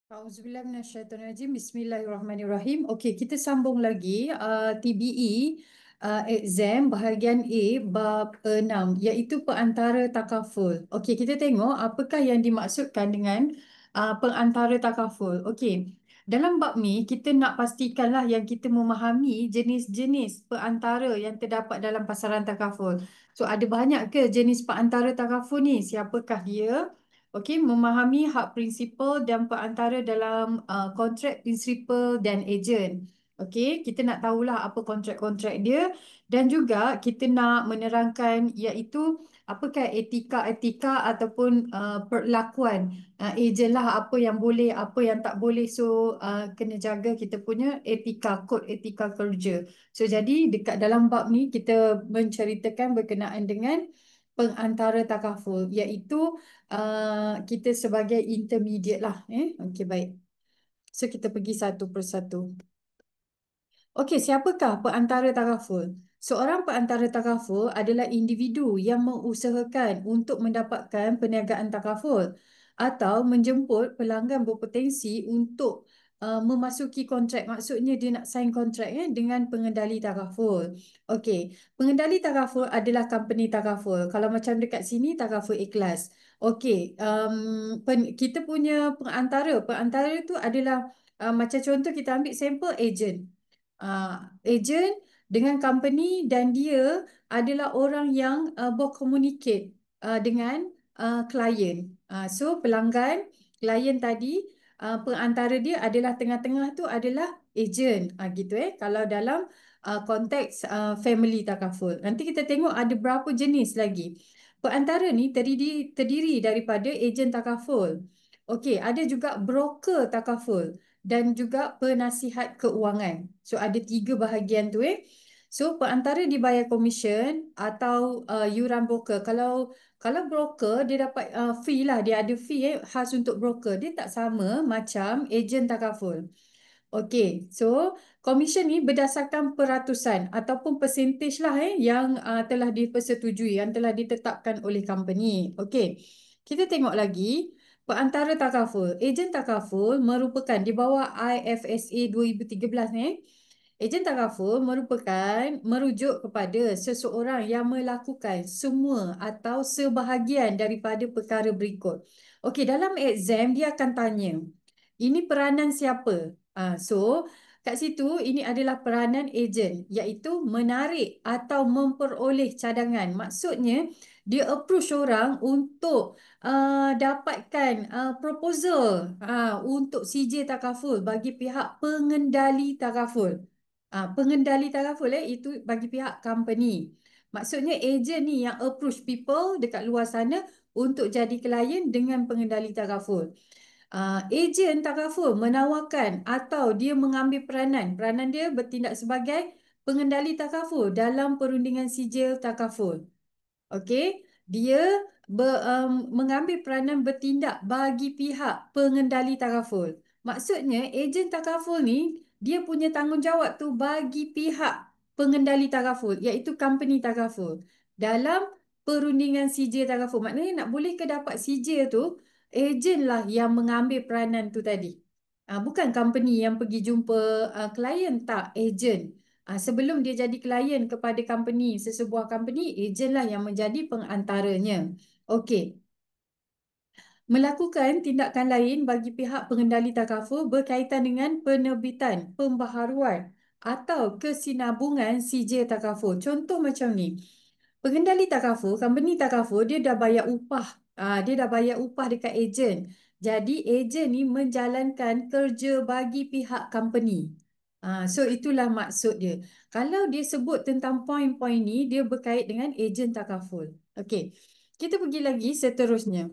Auzubillah minasyaitonirrajim. Bismillahirrahmanirrahim. Okey, kita sambung lagi TBE exam bahagian A bab 6 iaitu perantara takaful. Okey, kita tengok apakah yang dimaksudkan dengan perantara takaful. Okey. Dalam bab ni kita nak pastikanlah yang kita memahami jenis-jenis perantara yang terdapat dalam pasaran takaful. So ada banyak ke jenis perantara takaful ni? Siapakah dia? Okey, memahami hak prinsipal dan perantara dalam kontrak prinsipal dan ejen. Okey, kita nak tahulah apa kontrak-kontrak dia dan juga kita nak menerangkan iaitu apakah etika-etika ataupun perlakuan ejen lah, apa yang boleh, apa yang tak boleh. So, kena jaga kita punya etika, kod etika kerja. So, jadi dekat dalam bab ni kita menceritakan berkenaan dengan pengantara takaful iaitu kita sebagai intermediate lah. Okey, baik. So, kita pergi satu persatu. Okey, siapakah perantara takaful? Seorang perantara takaful adalah individu yang mengusahakan untuk mendapatkan perniagaan takaful atau menjemput pelanggan berpotensi untuk memasuki kontrak. Maksudnya dia nak sign kontrak dengan pengendali takaful. Okey, pengendali takaful adalah company takaful. Kalau macam dekat sini, takaful ikhlas. Okey, kita punya perantara. Perantara itu adalah macam contoh kita ambil sampel agent. Agent dengan company dan dia adalah orang yang berkomunikate dengan klien. So pelanggan, klien tadi, perantara dia adalah tengah-tengah tu adalah agent. Gitu kalau dalam konteks family takaful. Nanti kita tengok ada berapa jenis lagi. Perantara ni terdiri daripada ejen takaful. Okey, ada juga broker takaful dan juga penasihat keuangan. So ada tiga bahagian tu. So perantara dibayar komisen atau yuran broker. Kalau broker dia dapat fee lah, dia ada fee khas untuk broker. Dia tak sama macam ejen takaful. Okey, so komisen ni berdasarkan peratusan ataupun persentage lah yang telah dipersetujui, yang telah ditetapkan oleh company. Okey, kita tengok lagi perantara takaful. Ejen takaful merupakan di bawah IFSA 2013 ni. Ejen takaful merujuk kepada seseorang yang melakukan semua atau sebahagian daripada perkara berikut. Okey, dalam exam dia akan tanya, ini peranan siapa? So, kat situ ini adalah peranan ejen iaitu menarik atau memperoleh cadangan. Maksudnya dia approach orang untuk dapatkan proposal untuk CJ takaful bagi pihak pengendali takaful. Pengendali takaful itu bagi pihak company. Maksudnya ejen ni yang approach people dekat luar sana untuk jadi klien dengan pengendali takaful. Ejen takaful menawarkan atau dia mengambil peranan. Peranan dia bertindak sebagai pengendali takaful dalam perundingan sijil takaful. Okey, dia mengambil peranan bertindak bagi pihak pengendali takaful. Maksudnya ejen takaful ni dia punya tanggungjawab tu bagi pihak pengendali takaful iaitu company takaful dalam perundingan sijil takaful. Maknanya nak boleh ke dapat sijil tu, ejen lah yang mengambil peranan tu tadi. Bukan company yang pergi jumpa klien, tak, ejen. Sebelum dia jadi klien kepada company, sesebuah company, ejen lah yang menjadi pengantaranya. Okey. Melakukan tindakan lain bagi pihak pengendali takaful berkaitan dengan penerbitan, pembaharuan atau kesinambungan CJ takaful. Contoh macam ni. Pengendali takaful, company takaful, dia dah bayar upah. Dia dah bayar upah dekat ejen. Jadi ejen ni menjalankan kerja bagi pihak company. So itulah maksud dia. Kalau dia sebut tentang poin-poin ni, dia berkait dengan ejen takaful. Okey. Kita pergi lagi seterusnya.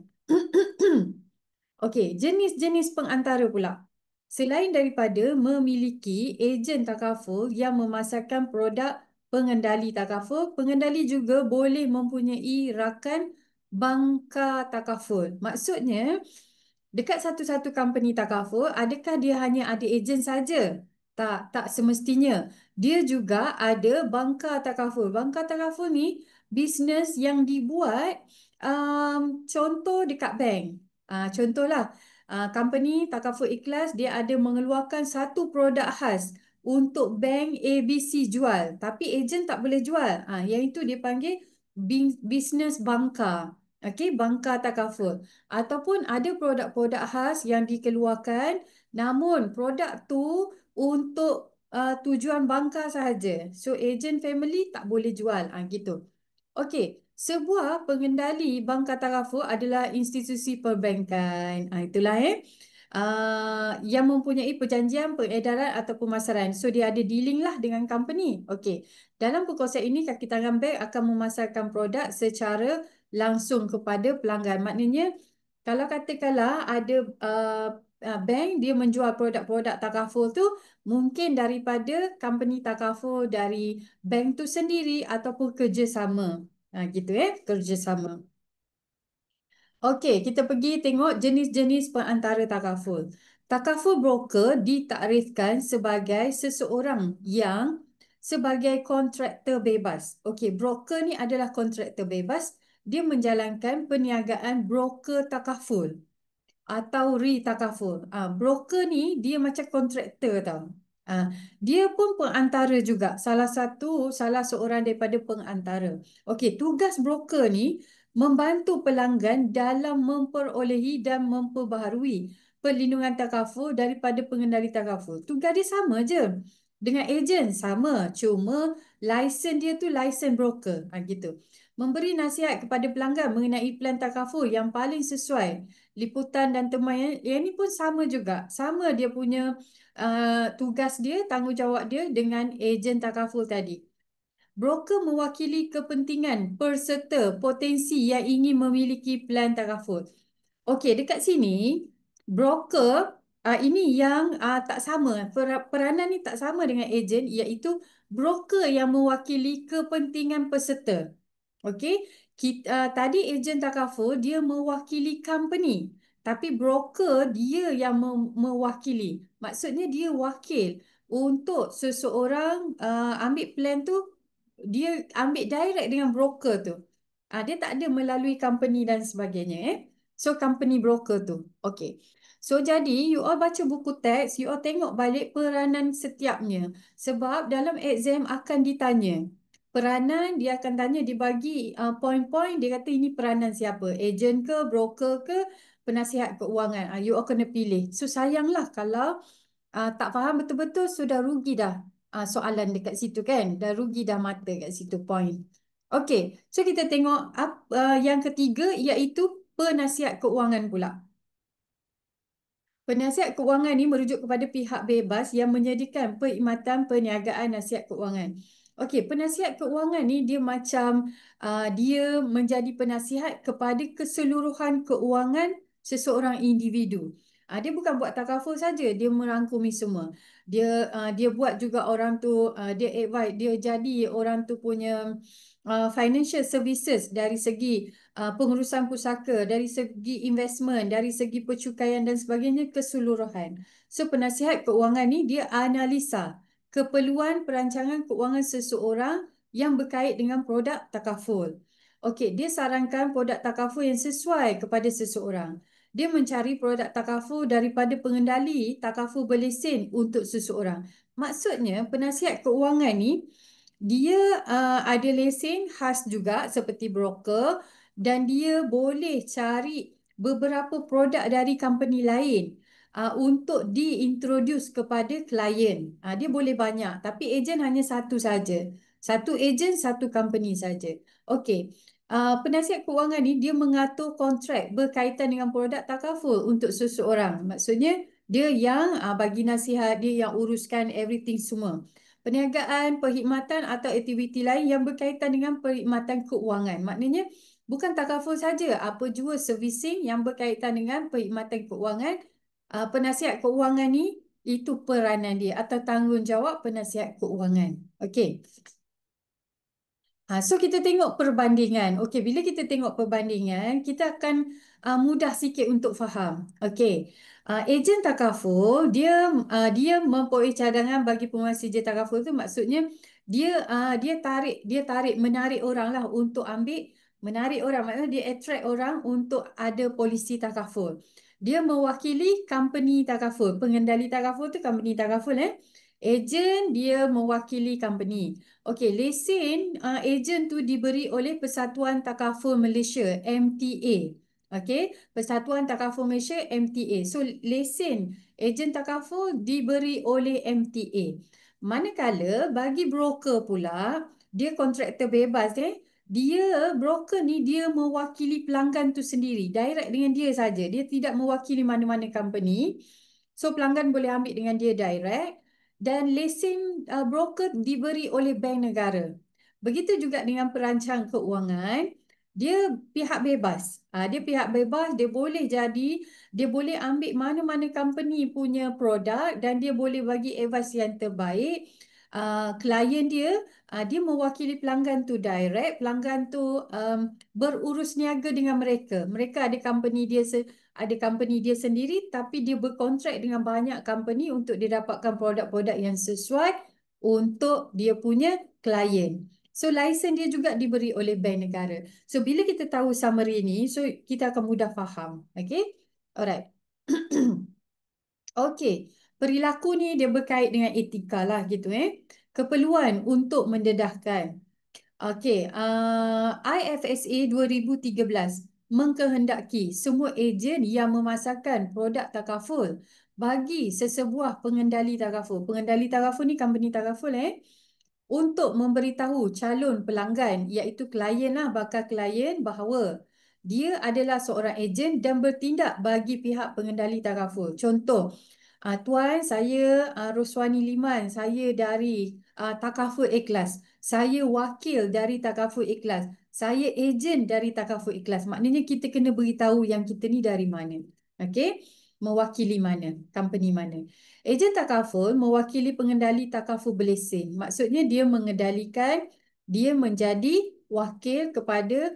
Okey, jenis-jenis pengantara pula. Selain daripada memiliki ejen takaful yang memasarkan produk pengendali takaful, pengendali juga boleh mempunyai rakan bangka takaful. Maksudnya, dekat satu-satu company takaful, adakah dia hanya ada ejen saja? Tak, tak semestinya. Dia juga ada bangka takaful. Bangka takaful ni bisnes yang dibuat contoh dekat bank. Contohlah, Company Takaful Ikhlas dia ada mengeluarkan satu produk khas untuk bank ABC jual, tapi ejen tak boleh jual. Yang itu dia panggil business banka. Okey, banka takaful. Ataupun ada produk-produk khas yang dikeluarkan, namun produk tu untuk tujuan banka sahaja. So, ejen family tak boleh jual. Gitu. Okey, sebuah pengendali bank Katarafu adalah institusi perbankan. Itulah yang mempunyai perjanjian pengedaran atau pemasaran. So dia ada dealing lah dengan company. Okey. Dalam perkongsian ini kaki tangan bank akan memasarkan produk secara langsung kepada pelanggan. Maknanya kalau katakanlah ada bank dia menjual produk-produk takaful tu mungkin daripada company takaful dari bank tu sendiri ataupun kerjasama. Gitu kerjasama. Okey, kita pergi tengok jenis-jenis perantara takaful. Takaful broker ditakrifkan sebagai seseorang yang sebagai kontraktor bebas. Okey, broker ni adalah kontraktor bebas. Dia menjalankan perniagaan broker takaful atau re-takaful. Broker ni dia macam kontraktor tau. Ah, dia pun pengantara juga. Salah seorang daripada pengantara. Okey, tugas broker ni membantu pelanggan dalam memperolehi dan memperbaharui perlindungan takaful daripada pengendali takaful. Tugas dia sama je. Dengan ejen sama, cuma lesen dia tu lesen broker. Gitu. Memberi nasihat kepada pelanggan mengenai plan takaful yang paling sesuai liputan dan temuan yang ini pun sama juga. Sama dia punya tugas dia, tanggungjawab dia dengan ejen takaful tadi. Broker mewakili kepentingan peserta potensi yang ingin memiliki plan takaful. Okey, dekat sini broker ini yang tak sama. Peranan ni tak sama dengan ejen, iaitu broker yang mewakili kepentingan peserta. Okey, tadi ejen takaful dia mewakili company, tapi broker dia yang mewakili. Maksudnya dia wakil untuk seseorang ambil plan tu, dia ambil direct dengan broker tu. Dia tak ada melalui company dan sebagainya So company broker tu. Okey. So jadi you all baca buku teks, you all tengok balik peranan setiapnya. Sebab dalam exam akan ditanya. Peranan dia akan tanya, dibagi poin-poin, dia kata ini peranan siapa? Ejen ke, broker ke, penasihat keuangan. You all kena pilih. So sayanglah kalau tak faham betul-betul, sudah rugi dah soalan dekat situ kan. Dah rugi dah mata kat situ poin. Okey, so kita tengok yang ketiga iaitu penasihat keuangan pula. Penasihat keuangan ni merujuk kepada pihak bebas yang menyediakan perkhidmatan perniagaan nasihat keuangan. Okey, penasihat keuangan ni dia macam dia menjadi penasihat kepada keseluruhan keuangan seseorang individu. Dia bukan buat takaful saja, dia merangkumi semua. Dia buat juga orang tu, dia advise, dia jadi orang tu punya financial services dari segi pengurusan pusaka, dari segi investment, dari segi percukaian dan sebagainya keseluruhan. So penasihat keuangan ni dia analisa keperluan perancangan keuangan seseorang yang berkait dengan produk takaful. Okey, dia sarankan produk takaful yang sesuai kepada seseorang. Dia mencari produk takaful daripada pengendali takaful berlesen untuk seseorang. Maksudnya penasihat keuangan ni dia ada lesen khas juga seperti broker dan dia boleh cari beberapa produk dari company lain untuk diintroduce kepada klien. Dia boleh banyak tapi ejen hanya satu saja. Satu ejen, satu company saja. Okey. Penasihat keuangan ni dia mengatur kontrak berkaitan dengan produk takaful untuk seseorang. Maksudnya dia yang bagi nasihat, dia yang uruskan everything semua. Perniagaan, perkhidmatan atau aktiviti lain yang berkaitan dengan perkhidmatan keuangan. Maknanya bukan takaful saja, apa jua servicing yang berkaitan dengan perkhidmatan keuangan. Penasihat keuangan ni itu peranan dia atau tanggungjawab penasihat keuangan. Okey. So kita tengok perbandingan. Okey, bila kita tengok perbandingan, kita akan mudah sikit untuk faham. Okey. Ejen takaful dia memperoleh cadangan bagi penguasa ejen takaful tu maksudnya dia tarik menarik orang lah untuk ambil Menarik orang, maknanya dia attract orang untuk ada polisi takaful. Dia mewakili company takaful. Pengendali takaful tu company takaful Ejen dia mewakili company. Okey, lesen ejen tu diberi oleh Persatuan Takaful Malaysia, MTA. Okey, Persatuan Takaful Malaysia, MTA. So lesen ejen takaful diberi oleh MTA. Manakala bagi broker pula, dia kontraktor bebas dia broker ni dia mewakili pelanggan tu sendiri, direct dengan dia saja. Dia tidak mewakili mana-mana company. So pelanggan boleh ambil dengan dia direct dan lesen broker diberi oleh bank negara. Begitu juga dengan perancang keuangan, dia pihak bebas. Dia pihak bebas, dia boleh ambil mana-mana company punya produk dan dia boleh bagi advice yang terbaik. Klien dia mewakili pelanggan tu direct, pelanggan tu berurus niaga dengan mereka. Mereka ada company dia sendiri tapi dia berkontrak dengan banyak company untuk dia dapatkan produk-produk yang sesuai untuk dia punya klien. So lesen dia juga diberi oleh bank negara. So bila kita tahu summary ni, so kita akan mudah faham. Okay? Alright. Okey, perilaku ni dia berkait dengan etika lah gitu Keperluan untuk mendedahkan. Okey, IFSA 2013 mengkehendaki semua ejen yang memasarkan produk takaful bagi sesebuah pengendali takaful. Pengendali takaful ni company takaful untuk memberitahu calon pelanggan iaitu klien lah, bakal klien bahawa dia adalah seorang ejen dan bertindak bagi pihak pengendali takaful. Contoh, Tuan, saya Roswani Liman, saya dari Takaful Ikhlas. Saya wakil dari Takaful Ikhlas. Saya ejen dari Takaful Ikhlas. Maknanya kita kena beritahu yang kita ni dari mana. Okey? Mewakili mana, company mana. Ejen takaful mewakili pengendali takaful berlesen. Maksudnya dia mengendalikan, dia menjadi wakil kepada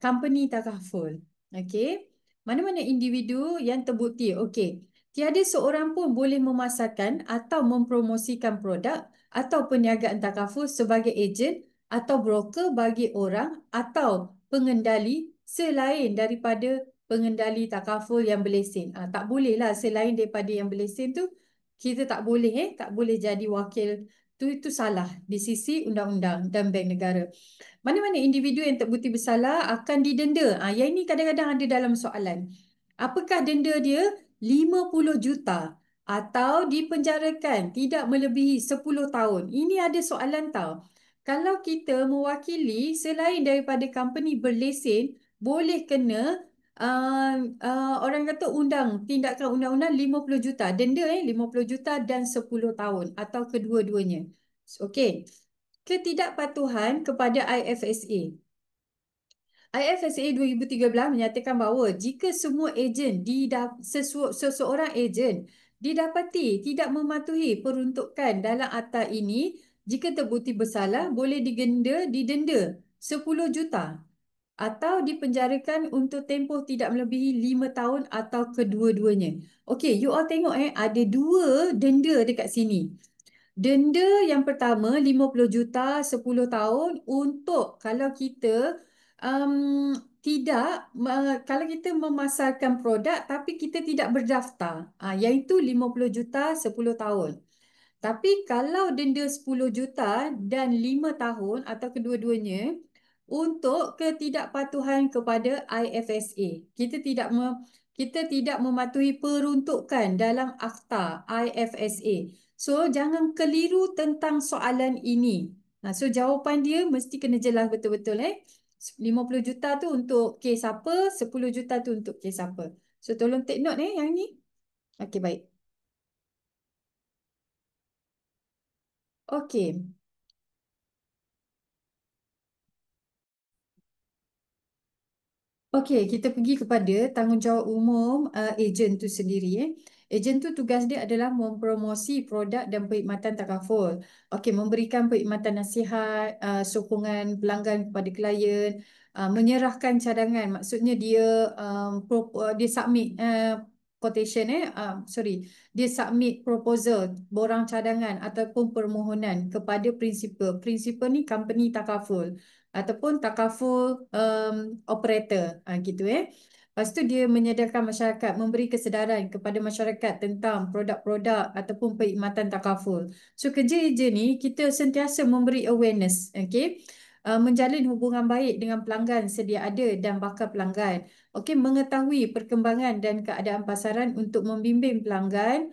company takaful. Okey? Mana-mana individu yang terbukti. Okey. Tiada seorang pun boleh memasarkan atau mempromosikan produk atau perniagaan takaful sebagai ejen atau broker bagi orang atau pengendali selain daripada pengendali takaful yang berlesen. Tak bolehlah selain daripada yang berlesen tu, kita tak boleh tak boleh jadi wakil tu, itu salah di sisi undang-undang dan bank negara. Mana-mana individu yang terbukti bersalah akan didenda. Yang ini kadang-kadang ada dalam soalan. Apakah denda dia? 50 juta atau dipenjarakan tidak melebihi 10 tahun. Ini ada soalan tau. Kalau kita mewakili selain daripada company berlesen, boleh kena orang kata tindakan undang-undang 50 juta. Denda 50 juta dan 10 tahun atau kedua-duanya. Okey. Ketidakpatuhan kepada IFSA. IFSA 2013 menyatakan bahawa jika semua ejen seseorang ejen didapati tidak mematuhi peruntukan dalam akta ini, jika terbukti bersalah boleh didenda 10 juta atau dipenjarakan untuk tempoh tidak melebihi 5 tahun atau kedua-duanya. Okey, you all tengok ada dua denda dekat sini. Denda yang pertama 50 juta 10 tahun untuk kalau kita kalau kita memasarkan produk tapi kita tidak berdaftar, iaitu 50 juta 10 tahun. Tapi kalau denda 10 juta dan 5 tahun atau kedua-duanya untuk ketidakpatuhan kepada IFSA. Kita tidak mematuhi peruntukan dalam akta IFSA. So jangan keliru tentang soalan ini. So jawapan dia mesti kena jelas betul-betul 50 juta tu untuk kes apa, 10 juta tu untuk kes apa. So tolong take note yang ni. Okey, baik. Okey. Okey, kita pergi kepada tanggungjawab umum ejen tu sendiri. Ejen tu tugas dia adalah mempromosi produk dan perkhidmatan takaful. Okey, memberikan perkhidmatan nasihat, sokongan pelanggan kepada klien, menyerahkan cadangan. Maksudnya dia dia submit quotation sorry, dia submit proposal, borang cadangan ataupun permohonan kepada prinsipal. Prinsipal ni company takaful. ataupun takaful operator. Gitu Lepas tu dia menyedarkan masyarakat, memberi kesedaran kepada masyarakat tentang produk-produk ataupun perkhidmatan takaful. So kerja ejen ni kita sentiasa memberi awareness, okey. Menjalin hubungan baik dengan pelanggan sedia ada dan bakal pelanggan. Okey, mengetahui perkembangan dan keadaan pasaran untuk membimbing pelanggan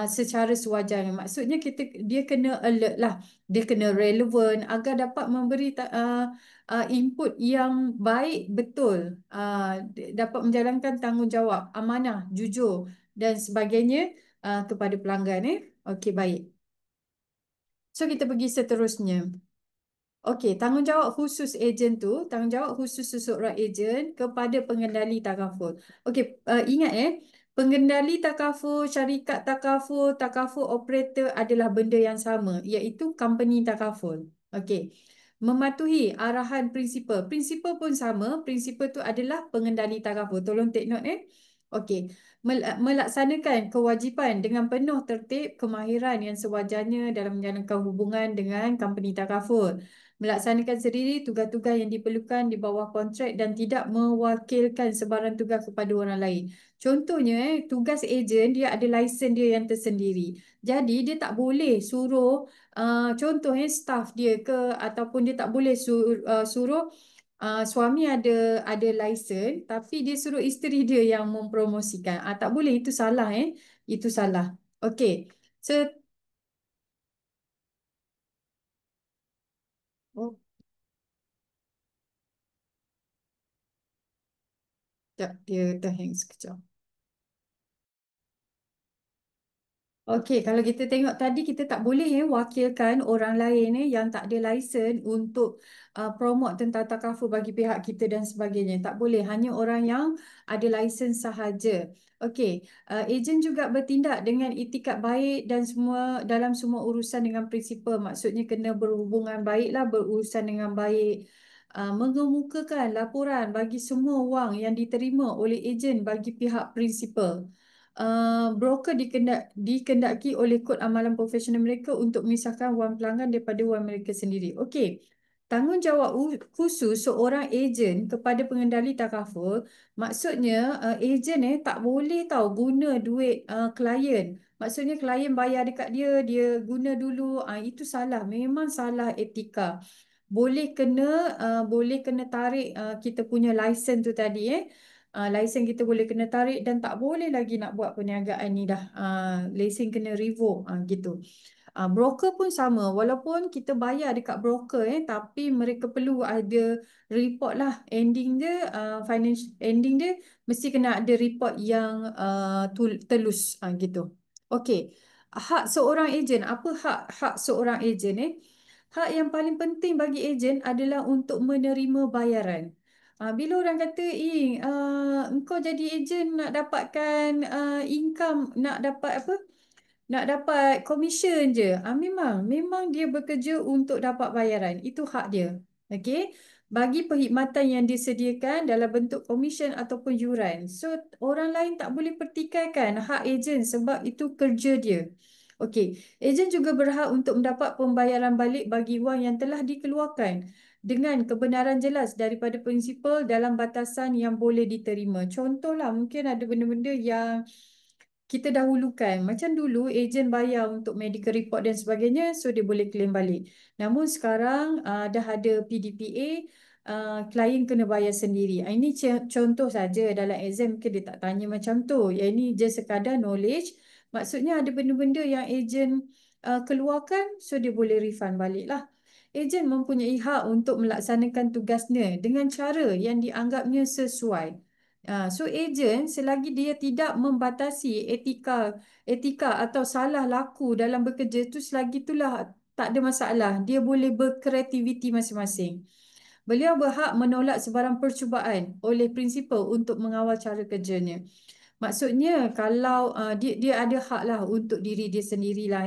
secara sewajarnya. Maksudnya dia kena alert lah, dia kena relevan agar dapat memberi input yang baik betul, dapat menjalankan tanggungjawab, amanah, jujur dan sebagainya kepada pelanggan. Okey, baik. So kita pergi seterusnya. Okey, tanggungjawab khusus ejen tu, tanggungjawab khusus seseorang ejen kepada pengendali takaful. Okey, ingat pengendali takaful, syarikat takaful, takaful operator adalah benda yang sama, iaitu company takaful. Okey. Mematuhi arahan prinsipal. Prinsipal pun sama, prinsipal tu adalah pengendali takaful. Tolong take note Okey. Melaksanakan kewajipan dengan penuh tertib, kemahiran yang sewajarnya dalam menjalankan hubungan dengan company takaful, melaksanakan sendiri tugas-tugas yang diperlukan di bawah kontrak dan tidak mewakilkan sebarang tugas kepada orang lain. Contohnya, tugas ejen dia ada lesen dia yang tersendiri. Jadi dia tak boleh suruh contohnya staff dia ke, ataupun dia tak boleh suruh suami ada lesen tapi dia suruh isteri dia yang mempromosikan. Tak boleh, itu salah Itu salah. Okey. So, oh, sekejap, dia terhang sekejap. Okey, kalau kita tengok tadi kita tak boleh wakilkan orang lain yang tak ada lesen untuk promote tentang takaful bagi pihak kita dan sebagainya. Tak boleh, hanya orang yang ada lesen sahaja. Okey, ejen juga bertindak dengan itikat baik dan semua dalam semua urusan dengan prinsipal. Maksudnya kena berhubungan baiklah, berurusan dengan baik. Mengemukakan laporan bagi semua wang yang diterima oleh ejen bagi pihak prinsipal. Broker dikendaki oleh kod amalan profesional mereka untuk memisahkan wang pelanggan daripada wang mereka sendiri. Okey. Tanggungjawab khusus seorang ejen kepada pengendali takaful, maksudnya ejen tak boleh tahu guna duit klien. Maksudnya klien bayar dekat dia, dia guna dulu. Itu salah, memang salah etika. Boleh kena tarik kita punya lesen tu tadi lesen kita boleh kena tarik dan tak boleh lagi nak buat perniagaan ni dah. Lesen kena revoke gitu. Broker pun sama, walaupun kita bayar dekat broker tapi mereka perlu ada report lah, ending dia, financial ending dia mesti kena ada report yang telus gitu. Okey. Hak seorang ejen, apa hak seorang ejen Hak yang paling penting bagi ejen adalah untuk menerima bayaran. Bila orang kata, engkau jadi ejen nak dapatkan income, nak dapat apa? Nak dapat commission je. Memang dia bekerja untuk dapat bayaran. Itu hak dia. Okey. Bagi perkhidmatan yang disediakan dalam bentuk commission ataupun yuran. So, orang lain tak boleh pertikaikan hak ejen sebab itu kerja dia. Okey. Ejen juga berhak untuk mendapat pembayaran balik bagi wang yang telah dikeluarkan dengan kebenaran jelas daripada prinsipal dalam batasan yang boleh diterima. Contohlah, mungkin ada benda-benda yang kita dahulukan. Macam dulu ejen bayar untuk medical report dan sebagainya, so dia boleh claim balik. Namun sekarang dah ada PDPA, klien kena bayar sendiri. Ini contoh saja, dalam exam mungkin dia tak tanya macam tu. Yang ini just sekadar knowledge. Maksudnya ada benda-benda yang ejen keluarkan, so dia boleh refund balik lah. Ejen mempunyai hak untuk melaksanakan tugasnya dengan cara yang dianggapnya sesuai. So ejen selagi dia tidak membatasi etika atau salah laku dalam bekerja tu, selagi itulah tak ada masalah. Dia boleh berkreativiti masing-masing. Beliau berhak menolak sebarang percubaan oleh prinsipal untuk mengawal cara kerjanya. Maksudnya kalau dia ada hak lah untuk diri dia sendirilah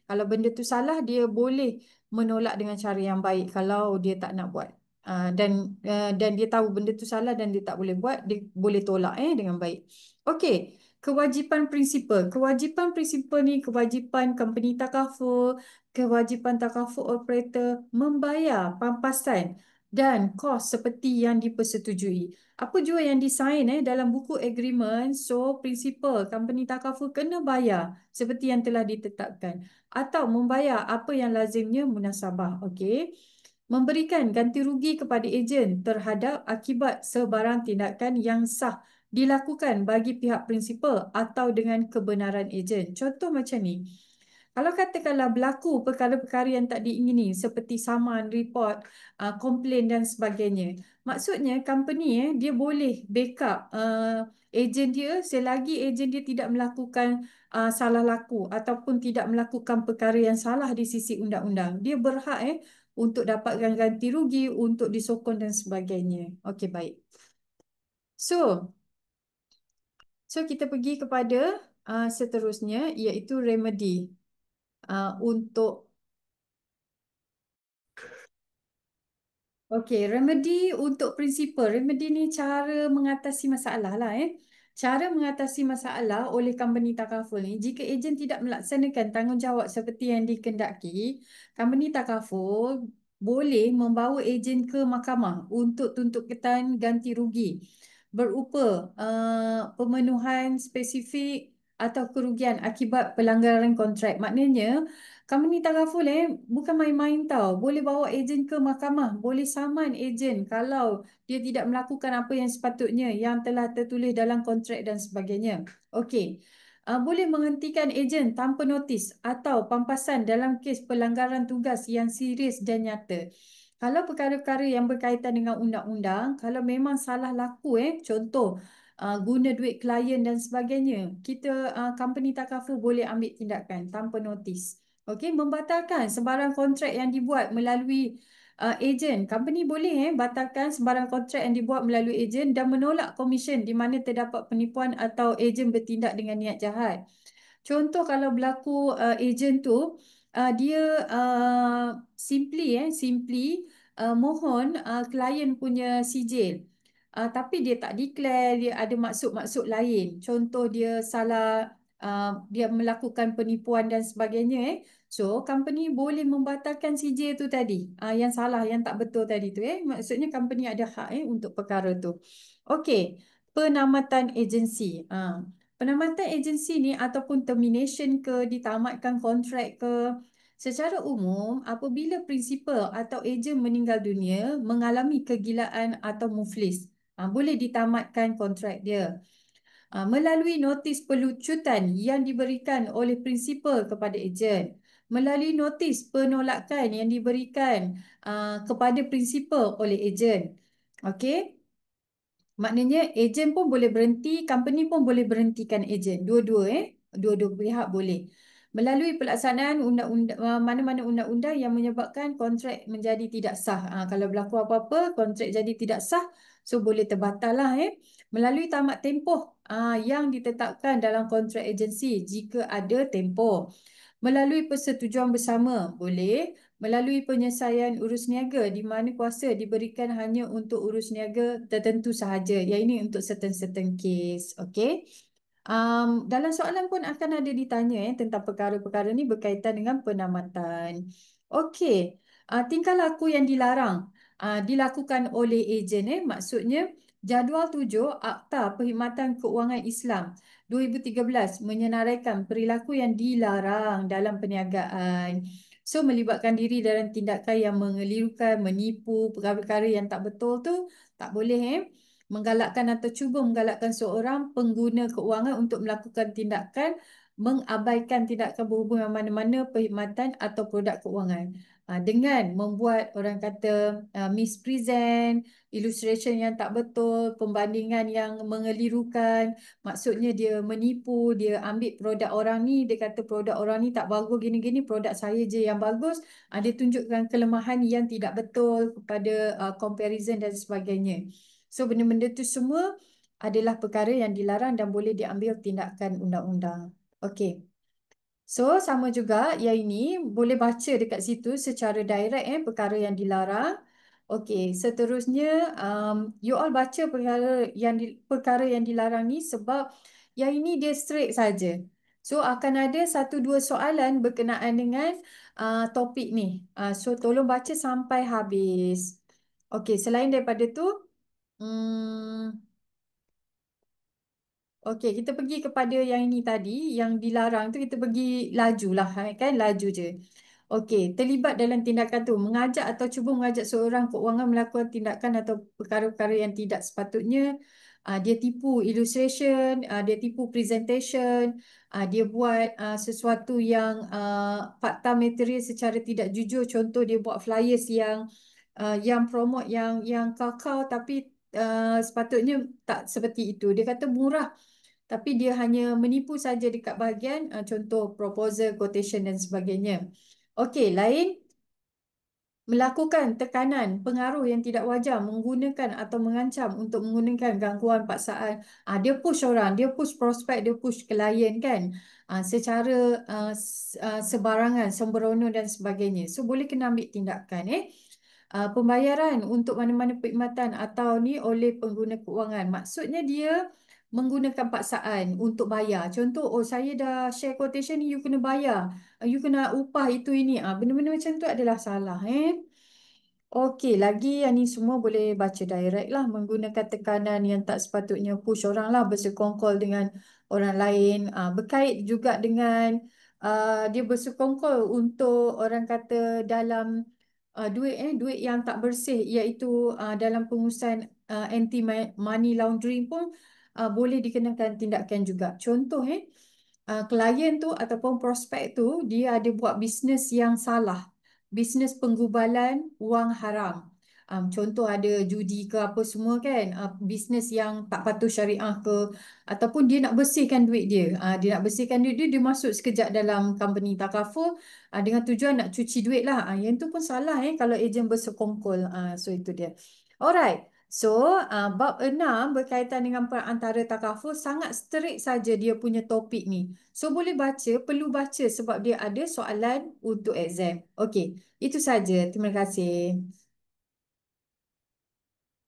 Kalau benda tu salah, dia boleh menolak dengan cara yang baik kalau dia tak nak buat. Dan dia tahu benda tu salah dan dia tak boleh buat, dia boleh tolak dengan baik. Okey, kewajipan prinsipal. Kewajipan prinsipal ni kewajipan company takaful, kewajipan takaful operator membayar pampasan dan kos seperti yang dipersetujui. Apa jua yang disain dalam buku agreement, so prinsipal company takaful kena bayar seperti yang telah ditetapkan atau membayar apa yang lazimnya munasabah. Okey. Memberikan ganti rugi kepada ejen terhadap akibat sebarang tindakan yang sah dilakukan bagi pihak prinsipal atau dengan kebenaran ejen. Contoh macam ni. Kalau katakanlah berlaku perkara-perkara yang tak diingini seperti saman, report, komplain dan sebagainya. Maksudnya company dia boleh backup ejen dia selagi ejen dia tidak melakukan salah laku ataupun tidak melakukan perkara yang salah di sisi undang-undang. Dia berhak untuk dapatkan ganti rugi, untuk disokong dan sebagainya. Okey, baik. So, kita pergi kepada seterusnya iaitu remedy. Untuk okey, remedy untuk prinsipal. Remedy ni cara mengatasi masalah lah. Cara mengatasi masalah oleh company takaful ni, jika ejen tidak melaksanakan tanggungjawab seperti yang dikendaki, company takaful boleh membawa ejen ke mahkamah untuk tuntutan ganti rugi berupa pemenuhan spesifik atau kerugian akibat pelanggaran kontrak. Maknanya, company takaful bukan main-main tau. Boleh bawa ejen ke mahkamah, boleh saman ejen kalau dia tidak melakukan apa yang sepatutnya yang telah tertulis dalam kontrak dan sebagainya. Okey. Boleh menghentikan ejen tanpa notis atau pampasan dalam kes pelanggaran tugas yang serius dan nyata. Kalau perkara-perkara yang berkaitan dengan undang-undang, kalau memang salah laku contoh guna duit klien dan sebagainya, kita company takaful boleh ambil tindakan tanpa notis. Okey, membatalkan sebarang kontrak yang dibuat melalui ejen. Company boleh batalkan sebarang kontrak yang dibuat melalui ejen dan menolak komisen di mana terdapat penipuan atau ejen bertindak dengan niat jahat. Contoh kalau berlaku ejen tu dia simply mohon klien punya sijil. Tapi dia tak declare, dia ada maksud-maksud lain. Contoh dia salah, dia melakukan penipuan dan sebagainya. So, company boleh membatalkan sijil tu tadi. Yang salah, yang tak betul tadi tu. Maksudnya company ada hak untuk perkara tu. Okey, penamatan agensi. Penamatan agensi ni ataupun termination ke, ditamatkan kontrak ke, secara umum apabila prinsipal atau ejen meninggal dunia, mengalami kegilaan atau muflis, boleh ditamatkan kontrak dia. Melalui notis pelucutan yang diberikan oleh prinsipal kepada ejen, melalui notis penolakan yang diberikan kepada prinsipal oleh ejen. Okey? Maknanya ejen pun boleh berhenti, company pun boleh berhentikan ejen. Dua-dua dua-dua pihak boleh. Melalui pelaksanaan undang-undang mana-mana undang-undang yang menyebabkan kontrak menjadi tidak sah. Kalau berlaku apa-apa, kontrak jadi tidak sah, so boleh terbatal lah Melalui tamat tempoh yang ditetapkan dalam kontrak agensi jika ada tempoh. Melalui persetujuan bersama, boleh. Melalui penyelesaian urus niaga di mana kuasa diberikan hanya untuk urus niaga tertentu sahaja. Yang ini untuk certain case. Okey. Dalam soalan pun akan ada ditanya tentang perkara-perkara ni berkaitan dengan penamatan. Okey. Tingkah laku yang dilarang dilakukan oleh ejen maksudnya jadual 7 Akta Perkhidmatan Keuangan Islam 2013 menyenaraikan perilaku yang dilarang dalam perniagaan. So, melibatkan diri dalam tindakan yang mengelirukan, menipu, perkara-perkara yang tak betul tu tak boleh menggalakkan atau cuba menggalakkan seorang pengguna keuangan untuk melakukan tindakan mengabaikan tindakan berhubungan mana-mana perkhidmatan atau produk keuangan. Dengan membuat orang kata mispresent, illustration yang tak betul, pembandingan yang mengelirukan, maksudnya dia menipu, dia ambil produk orang ni, dia kata produk orang ni tak bagus gini-gini, produk saya je yang bagus. Dia tunjukkan kelemahan yang tidak betul kepada comparison dan sebagainya. So benda-benda tu semua adalah perkara yang dilarang dan boleh diambil tindakan undang-undang. Okey. So, sama juga yang ini boleh baca dekat situ secara direct perkara yang dilarang. Okey, seterusnya you all baca perkara yang dilarang ni sebab yang ini dia straight saja. So, akan ada satu dua soalan berkenaan dengan topik ni. So, tolong baca sampai habis. Okey, selain daripada tu, hmm, okey, kita pergi kepada yang ini tadi, yang dilarang tu kita pergi laju lah, kan? Laju je. Okey, terlibat dalam tindakan tu, mengajak atau cuba mengajak seorang keuangan melakukan tindakan atau perkara-perkara yang tidak sepatutnya. Dia tipu illustration, dia tipu presentation, dia buat sesuatu yang fakta material secara tidak jujur. Contoh dia buat flyers yang promote yang kakao tapi sepatutnya tak seperti itu. Dia kata murah tapi dia hanya menipu saja dekat bahagian contoh proposal, quotation dan sebagainya. Okey, lain melakukan tekanan, pengaruh yang tidak wajar, menggunakan atau mengancam untuk menggunakan gangguan paksaan. Dia push orang, dia push prospek, dia push klien kan. Secara sebarangan, sembrono dan sebagainya. So boleh kena ambil tindakan. Pembayaran untuk mana-mana perkhidmatan atau ni oleh pengguna keuangan. Maksudnya dia menggunakan paksaan untuk bayar. Contoh, oh saya dah share quotation ni, you kena bayar. You kena upah itu ini. Benda-benda macam tu adalah salah. Okey, lagi yang ni semua boleh baca direct lah menggunakan tekanan yang tak sepatutnya push orang lah bersekongkol dengan orang lain. Berkait juga dengan dia bersekongkol untuk orang kata dalam duit yang tak bersih iaitu dalam pengurusan anti money laundering pun boleh dikenakan tindakan juga. Contoh klien tu ataupun prospek tu dia ada buat bisnes yang salah, bisnes penggubalan wang haram. Contoh ada judi ke apa semua kan, bisnes yang tak patuh syariah ke, ataupun dia nak bersihkan duit dia. Dia nak bersihkan duit dia, dia masuk sekejap dalam company takaful dengan tujuan nak cuci duit lah. Yang tu pun salah kalau ejen bersekongkol. So itu dia. Alright. So, bab 6 berkaitan dengan perantara takaful sangat strict saja dia punya topik ni. So, boleh baca, perlu baca sebab dia ada soalan untuk exam. Okey, itu saja. Terima kasih.